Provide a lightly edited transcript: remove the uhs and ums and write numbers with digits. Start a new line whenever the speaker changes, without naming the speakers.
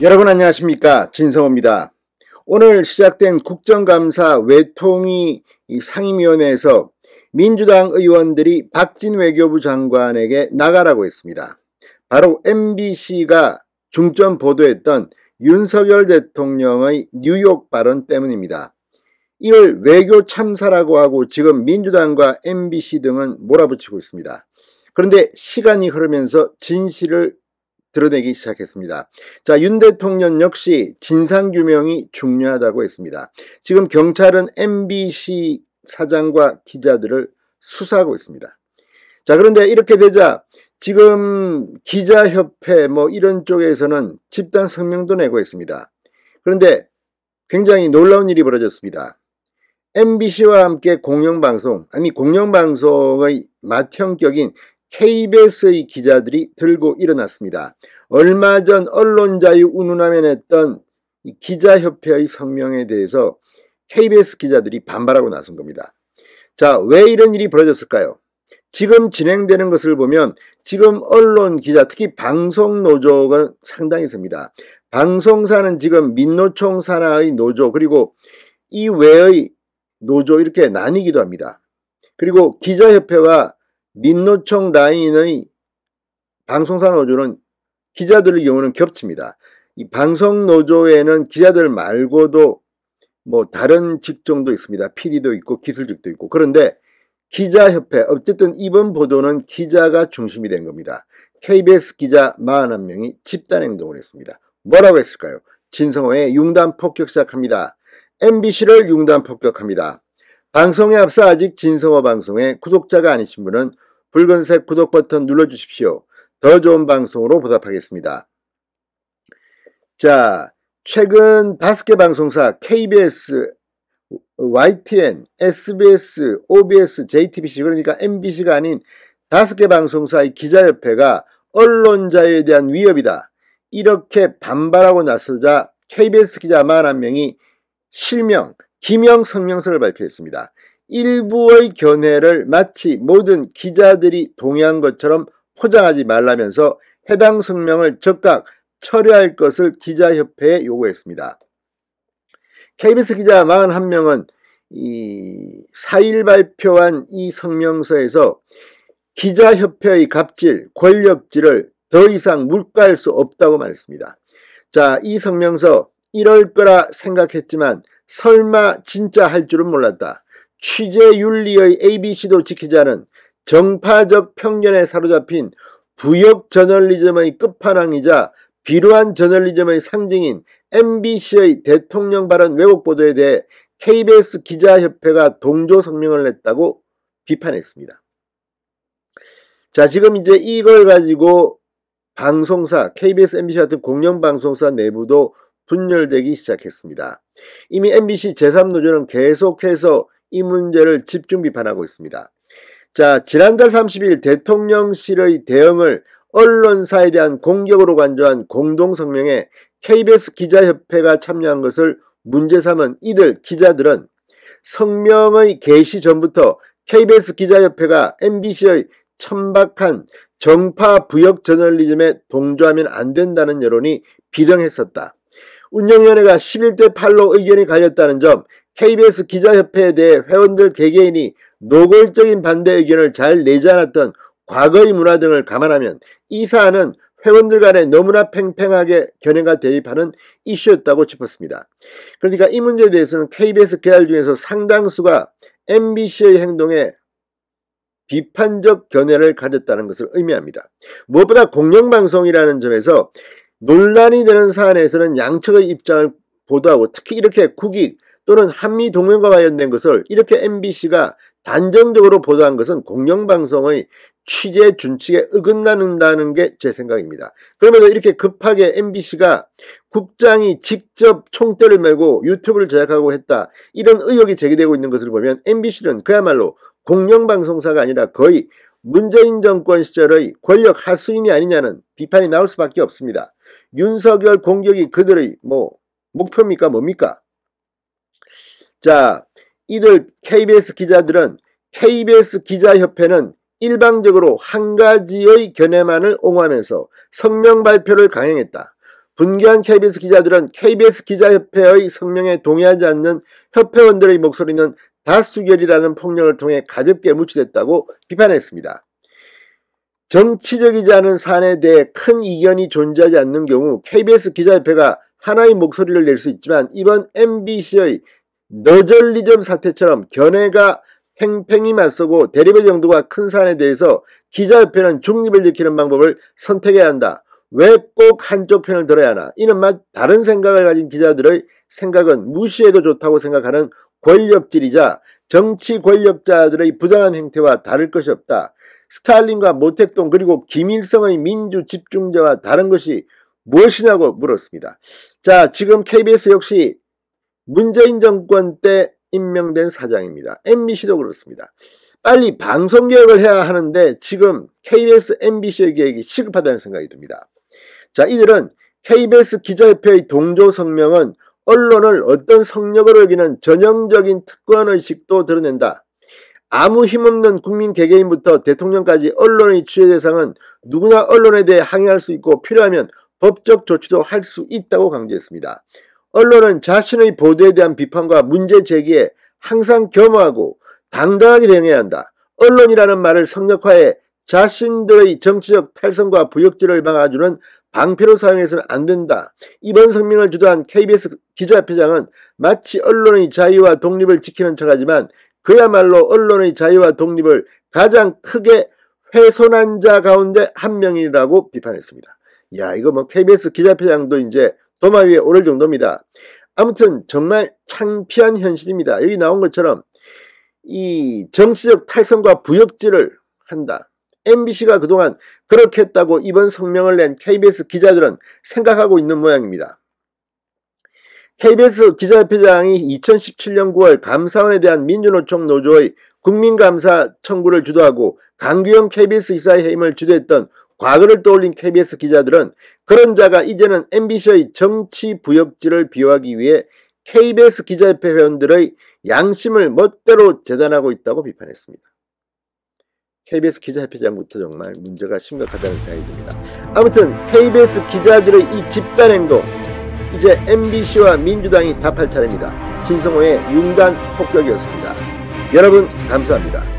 여러분 안녕하십니까, 진성호입니다. 오늘 시작된 국정감사 외통위 상임위원회에서 민주당 의원들이 박진 외교부 장관에게 나가라고 했습니다. 바로 MBC가 중점 보도했던 윤석열 대통령의 뉴욕 발언 때문입니다. 이걸 외교 참사라고 하고 지금 민주당과 MBC 등은 몰아붙이고 있습니다. 그런데 시간이 흐르면서 진실을 드러내기 시작했습니다. 자, 윤 대통령 역시 진상규명이 중요하다고 했습니다. 지금 경찰은 MBC 사장과 기자들을 수사하고 있습니다. 자, 그런데 이렇게 되자 지금 기자협회 이런 쪽에서는 집단 성명도 내고 있습니다. 그런데 굉장히 놀라운 일이 벌어졌습니다. MBC와 함께 공영방송의 맏형격인 KBS의 기자들이 들고 일어났습니다. 얼마 전 언론자유 운운하며 냈던 기자협회의 성명에 대해서 KBS 기자들이 반발하고 나선 겁니다. 자, 왜 이런 일이 벌어졌을까요? 지금 진행되는 것을 보면 지금 언론 기자, 특히 방송노조가 상당히 셉니다. 방송사는 지금 민노총 산하의 노조, 그리고 이 외의 노조 이렇게 나뉘기도 합니다. 그리고 기자협회와 민노총 라인의 방송사 노조는 기자들의 경우는 겹칩니다. 이 방송노조에는 기자들 말고도 다른 직종도 있습니다. PD도 있고 기술직도 있고. 그런데 기자협회, 어쨌든 이번 보도는 기자가 중심이 된 겁니다. KBS 기자 41명이 집단행동을 했습니다. 뭐라고 했을까요? 진성호의 융단 폭격 시작합니다. MBC를 융단 폭격합니다. 방송에 앞서 아직 진성호 방송에 구독자가 아니신 분은 붉은색 구독 버튼 눌러주십시오. 더 좋은 방송으로 보답하겠습니다. 자, 최근 5개 방송사 KBS, YTN, SBS, OBS, JTBC, 그러니까 MBC가 아닌 5개 방송사의 기자협회가 언론자유에 대한 위협이다, 이렇게 반발하고 나서자 KBS 기자 41명이 실명, 기명 성명서를 발표했습니다. 일부의 견해를 마치 모든 기자들이 동의한 것처럼 포장하지 말라면서 해당 성명을 즉각 철회할 것을 기자협회에 요구했습니다. KBS 기자 41명은 4일 발표한 이 성명서에서 기자협회의 갑질, 권력질을 더 이상 묵과할 수 없다고 말했습니다. 자, 이 성명서 이럴 거라 생각했지만 설마 진짜 할 줄은 몰랐다. 취재윤리의 ABC도 지키지 않은 정파적 편견에 사로잡힌 부역 저널리즘의 끝판왕이자 비루한 저널리즘의 상징인 MBC의 대통령 발언 왜곡 보도에 대해 KBS 기자협회가 동조 성명을 냈다고 비판했습니다. 자, 지금 이제 이걸 가지고 방송사, KBS, MBC 같은 공영방송사 내부도 분열되기 시작했습니다. 이미 MBC 제3노조는 계속해서 이 문제를 집중 비판하고 있습니다. 자, 지난달 30일 대통령실의 대응을 언론사에 대한 공격으로 간주한 공동성명에 KBS 기자협회가 참여한 것을 문제 삼은 이들 기자들은 성명의 게시 전부터 KBS 기자협회가 MBC의 천박한 정파 부역 저널리즘에 동조하면 안 된다는 여론이 비등했었다. 운영위원회가 11대 8로 의견이 갈렸다는 점, KBS 기자협회에 대해 회원들 개개인이 노골적인 반대 의견을 잘 내지 않았던 과거의 문화 등을 감안하면 이 사안은 회원들 간에 너무나 팽팽하게 견해가 대립하는 이슈였다고 짚었습니다. 그러니까 이 문제에 대해서는 KBS 계열 중에서 상당수가 MBC의 행동에 비판적 견해를 가졌다는 것을 의미합니다. 무엇보다 공영방송이라는 점에서 논란이 되는 사안에서는 양측의 입장을 보도하고, 특히 이렇게 국익 또는 한미동맹과 관련된 것을 이렇게 MBC가 단정적으로 보도한 것은 공영방송의 취재 준칙에 어긋난다는 게 제 생각입니다. 그러면서 이렇게 급하게 MBC가 국장이 직접 총대를 메고 유튜브를 제작하고 했다, 이런 의혹이 제기되고 있는 것을 보면 MBC는 그야말로 공영방송사가 아니라 거의 문재인 정권 시절의 권력 하수인이 아니냐는 비판이 나올 수밖에 없습니다. 윤석열 공격이 그들의 목표입니까? 뭡니까? 자, 이들 KBS 기자들은 KBS 기자협회는 일방적으로 한 가지의 견해만을 옹호하면서 성명 발표를 강행했다. 분개한 KBS 기자들은 KBS 기자협회의 성명에 동의하지 않는 협회원들의 목소리는 다수결이라는 폭력을 통해 가볍게 무찌됐다고 비판했습니다. 정치적이지 않은 사안에 대해 큰 이견이 존재하지 않는 경우 KBS 기자협회가 하나의 목소리를 낼 수 있지만 이번 MBC의 너절리즘 사태처럼 견해가 팽팽히 맞서고 대립의 정도가 큰 사안에 대해서 기자협회는 중립을 지키는 방법을 선택해야 한다. 왜 꼭 한쪽 편을 들어야 하나? 이는 다른 생각을 가진 기자들의 생각은 무시해도 좋다고 생각하는 권력질이자 정치 권력자들의 부당한 행태와 다를 것이 없다. 스탈린과 모택동 그리고 김일성의 민주 집중제와 다른 것이 무엇이냐고 물었습니다. 자, 지금 KBS 역시 문재인 정권 때 임명된 사장입니다. MBC도 그렇습니다. 빨리 방송개혁을 해야 하는데 지금 KBS, MBC의 계획이 시급하다는 생각이 듭니다. 자, 이들은 KBS 기자협회의 동조 성명은 언론을 어떤 성역으로 여기는 전형적인 특권의식도 드러낸다. 아무 힘없는 국민 개개인부터 대통령까지 언론의 취재 대상은 누구나 언론에 대해 항의할 수 있고 필요하면 법적 조치도 할 수 있다고 강조했습니다. 언론은 자신의 보도에 대한 비판과 문제 제기에 항상 겸허하고 당당하게 대응해야 한다. 언론이라는 말을 성역화해 자신들의 정치적 탈선과 부역질을 막아주는 방패로 사용해서는 안 된다. 이번 성명을 주도한 KBS 기자협회장은 마치 언론의 자유와 독립을 지키는 척하지만 그야말로 언론의 자유와 독립을 가장 크게 훼손한 자 가운데 한 명이라고 비판했습니다. 야, 이거 뭐 KBS 기자협회장도 이제 도마 위에 오를 정도입니다. 아무튼 정말 창피한 현실입니다. 여기 나온 것처럼 이 정치적 탈선과 부역질을 한다. MBC가 그동안 그렇게 했다고 이번 성명을 낸 KBS 기자들은 생각하고 있는 모양입니다. KBS 기자협회장이 2017년 9월 감사원에 대한 민주노총 노조의 국민감사 청구를 주도하고 강규영 KBS 이사의 해임을 주도했던 과거를 떠올린 KBS 기자들은 그런 자가 이제는 MBC의 정치 부역질을 비호하기 위해 KBS 기자협회 회원들의 양심을 멋대로 재단하고 있다고 비판했습니다. KBS 기자협회장부터 정말 문제가 심각하다는 생각이 듭니다. 아무튼 KBS 기자들의 이 집단행동, 이제 MBC와 민주당이 답할 차례입니다. 진성호의 융단 폭격이었습니다. 여러분 감사합니다.